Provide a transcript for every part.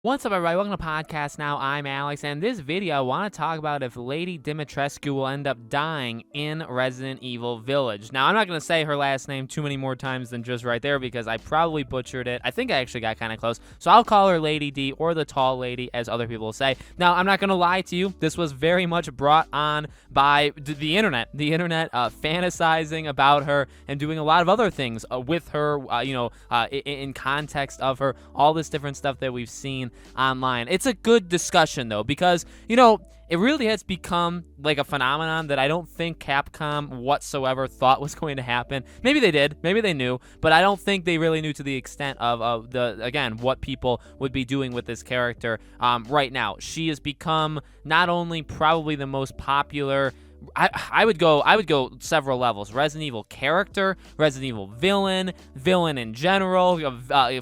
What's up, everybody? Welcome to Podcast Now. I'm Alex, and this video, I want to talk about if Lady Dimitrescu will end up dying in Resident Evil Village. Now, I'm not going to say her last name too many more times than just right there because I probably butchered it. I think I actually got kind of close, so I'll call her Lady D or the Tall Lady, as other people say. Now, I'm not going to lie to you. This was very much brought on by the internet. The internet fantasizing about her and doing a lot of other things with her, in context of her, all this different stuff that we've seen online. It's a good discussion though, because it really has become like a phenomenon that I don't think Capcom whatsoever thought was going to happen. Maybe they did, maybe they knew, but I don't think they really knew to the extent of what people would be doing with this character right now. She has become not only probably the most popular, I would go several levels. Resident Evil character, Resident Evil villain in general,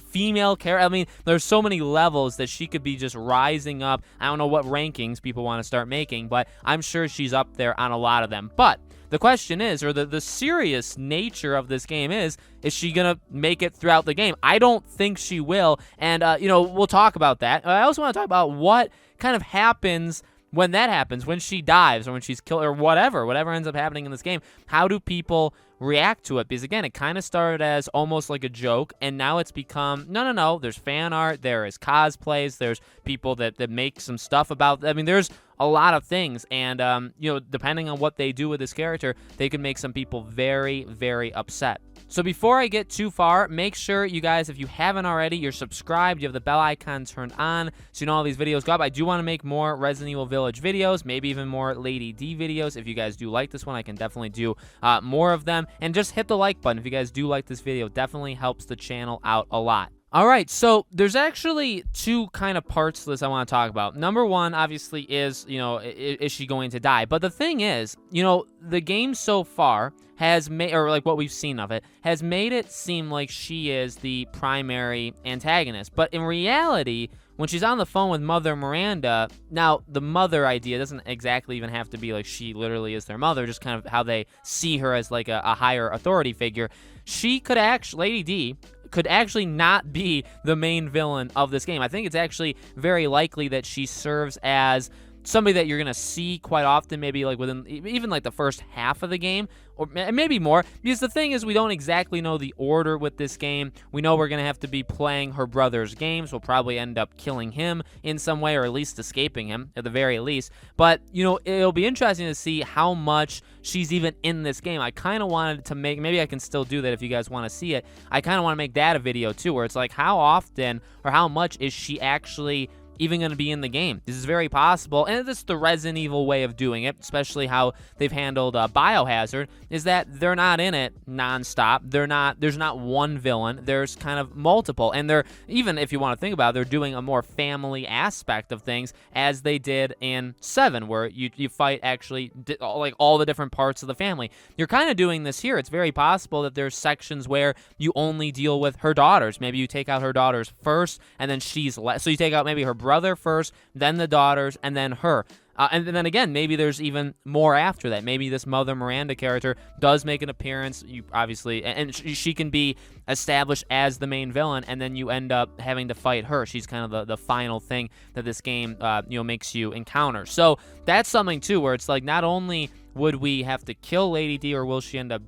female character. I mean, there's so many levels that she could be just rising up. I don't know what rankings people want to start making, but I'm sure she's up there on a lot of them. But the question is, or the serious nature of this game is she going to make it throughout the game? I don't think she will, and we'll talk about that. I also want to talk about what kind of happens when that happens, when she dies or when she's killed or whatever ends up happening in this game. How do people react to it? Because again, it kind of started as almost like a joke, and now it's become no, there's fan art, there is cosplays, there's people that make some stuff about, I mean, there's a lot of things, and depending on what they do with this character, they can make some people very, very upset. So before I get too far, make sure you guys, if you haven't already, you're subscribed, you have the bell icon turned on so you know all these videos go up. I do want to make more Resident Evil Village videos, maybe even more Lady D videos. If you guys do like this one, I can definitely do more of them. And just hit the like button if you guys do like this video. It definitely helps the channel out a lot. All right, so there's actually two kind of parts to this I want to talk about. Number one, obviously, is she going to die? But the thing is, the game so far has made, or like what we've seen of it, has made it seem like she is the primary antagonist. But in reality, when she's on the phone with Mother Miranda, now the mother idea doesn't exactly even have to be like she literally is their mother, just kind of how they see her as like a higher authority figure. She could actually, Lady D, could actually not be the main villain of this game. I think it's actually very likely that she serves as somebody that you're going to see quite often, maybe like within even like the first half of the game, or maybe more, because the thing is, we don't exactly know the order with this game. We know we're going to have to be playing her brother's games. We'll probably end up killing him in some way, or at least escaping him at the very least. But it'll be interesting to see how much she's even in this game. I kind of wanted to make, maybe I can still do that if you guys want to see it, I kind of want to make that a video too, where it's like, how often or how much is she actually even going to be in the game? This is very possible, and this is the Resident Evil way of doing it, especially how they've handled Biohazard, is that they're not in it nonstop. There's not one villain. There's kind of multiple, and they're, even if you want to think about it, they're doing a more family aspect of things, as they did in 7, where you fight actually like all the different parts of the family. You're kind of doing this here. It's very possible that there's sections where you only deal with her daughters. Maybe you take out her daughters first, and then she's left. So you take out maybe her brother first, then the daughters, and then her. And then again, maybe there's even more after that. Maybe this Mother Miranda character does make an appearance. You obviously, and she can be established as the main villain, and then you end up having to fight her. She's kind of the final thing that this game, makes you encounter. So that's something too, where it's like, not only would we have to kill Lady D, or will she end up,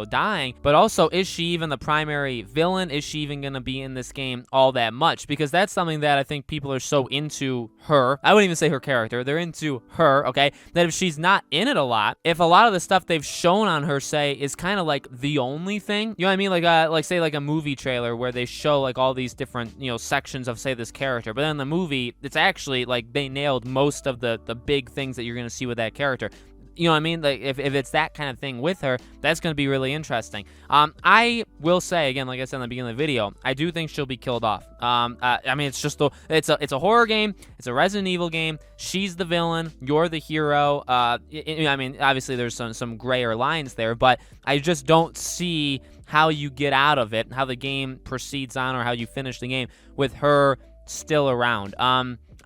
dying? But also, is she even the primary villain? Is she even going to be in this game all that much? Because that's something that I think people are so into her. I wouldn't even say her character. They're into her, okay? That if she's not in it a lot, if a lot of the stuff they've shown on her, say, is kind of like the only thing, you know what I mean? Like say like a movie trailer where they show like all these different, sections of, say, this character. But then in the movie, it's actually like they nailed most of the big things that you're going to see with that character. You know what I mean? Like, if it's that kind of thing with her, that's going to be really interesting. I will say, again, like I said in the beginning of the video, I do think she'll be killed off. I mean, it's just it's a horror game. It's a Resident Evil game. She's the villain. You're the hero. I mean, obviously there's some grayer lines there, but I just don't see how you get out of it, how the game proceeds on, or how you finish the game with her still around.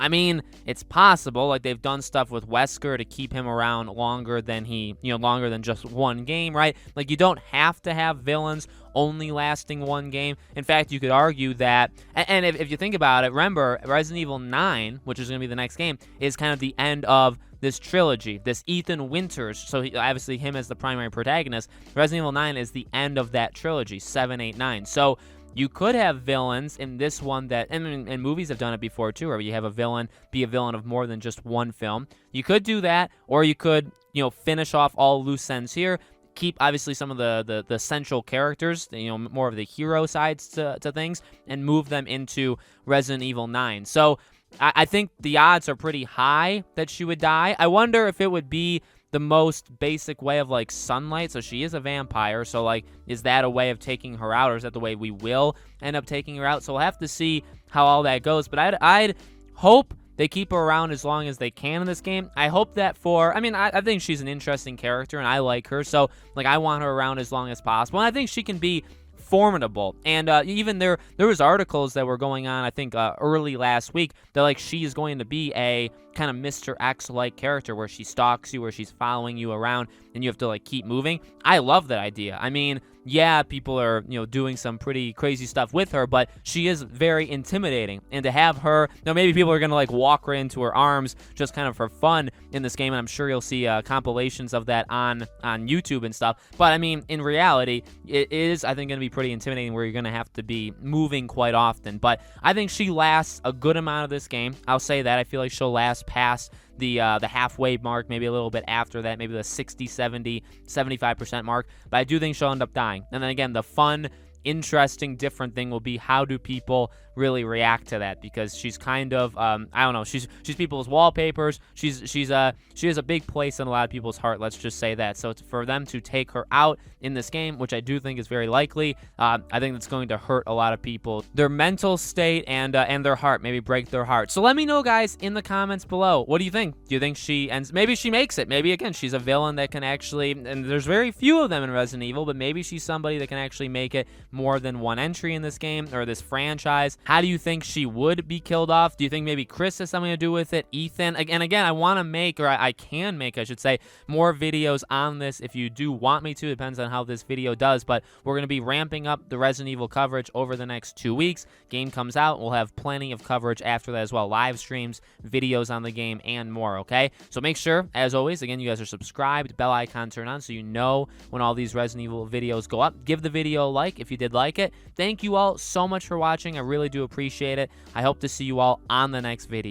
I mean, it's possible. Like, they've done stuff with Wesker to keep him around longer than longer than just one game, right? Like, you don't have to have villains only lasting one game. In fact, you could argue that, and if you think about it, remember, Resident Evil 9, which is going to be the next game, is kind of the end of this trilogy, this Ethan Winters, so obviously him as the primary protagonist. Resident Evil 9 is the end of that trilogy, 7, 8, 9. So you could have villains in this one that, and movies have done it before too, where you have a villain be a villain of more than just one film. You could do that, or you could, finish off all loose ends here. Keep obviously some of the central characters, more of the hero sides to things, and move them into Resident Evil 9. So I think the odds are pretty high that she would die. I wonder if it would be the most basic way of, like, sunlight. So she is a vampire. So, like, is that a way of taking her out, or is that the way we will end up taking her out? So we'll have to see how all that goes. But I'd hope they keep her around as long as they can in this game. I hope that I think she's an interesting character, and I like her. So, like, I want her around as long as possible. And I think she can be formidable. And even there was articles that were going on, I think, early last week, that, like, she is going to be a kind of Mr. X-like character where she stalks you, where she's following you around, and you have to, like, keep moving. I love that idea. I mean, yeah, people are, doing some pretty crazy stuff with her, but she is very intimidating. And to have her, maybe people are going to, like, walk right into her arms just kind of for fun in this game, and I'm sure you'll see compilations of that on YouTube and stuff. But, I mean, in reality, it is, I think, going to be pretty intimidating, where you're going to have to be moving quite often. But I think she lasts a good amount of this game. I'll say that. I feel like she'll last past the halfway mark, maybe a little bit after that, maybe the 60, 70, 75% mark. But I do think she'll end up dying. And then again, the fun, interesting, different thing will be, how do people really react to that? Because she's kind of I don't know, she's people's wallpapers. She has a big place in a lot of people's heart, let's just say that. So it's for them to take her out in this game, which I do think is very likely. I think that's going to hurt a lot of people, their mental state and their heart, maybe break their heart. So let me know, guys, in the comments below, what do you think? Do you think she ends, maybe she makes it, maybe again she's a villain that can actually, and there's very few of them in Resident Evil, but maybe she's somebody that can actually make it more than one entry in this game or this franchise. How do you think she would be killed off? Do you think maybe Chris has something to do with it? Ethan? Again, I want to make, or I can make, I should say, more videos on this if you do want me to. Depends on how this video does, but we're going to be ramping up the Resident Evil coverage over the next 2 weeks. Game comes out, we'll have plenty of coverage after that as well. Live streams, videos on the game, and more, okay? So make sure, as always, again, you guys are subscribed, bell icon turned on so you know when all these Resident Evil videos go up. Give the video a like if you did like it. Thank you all so much for watching. I really do appreciate it. I hope to see you all on the next video.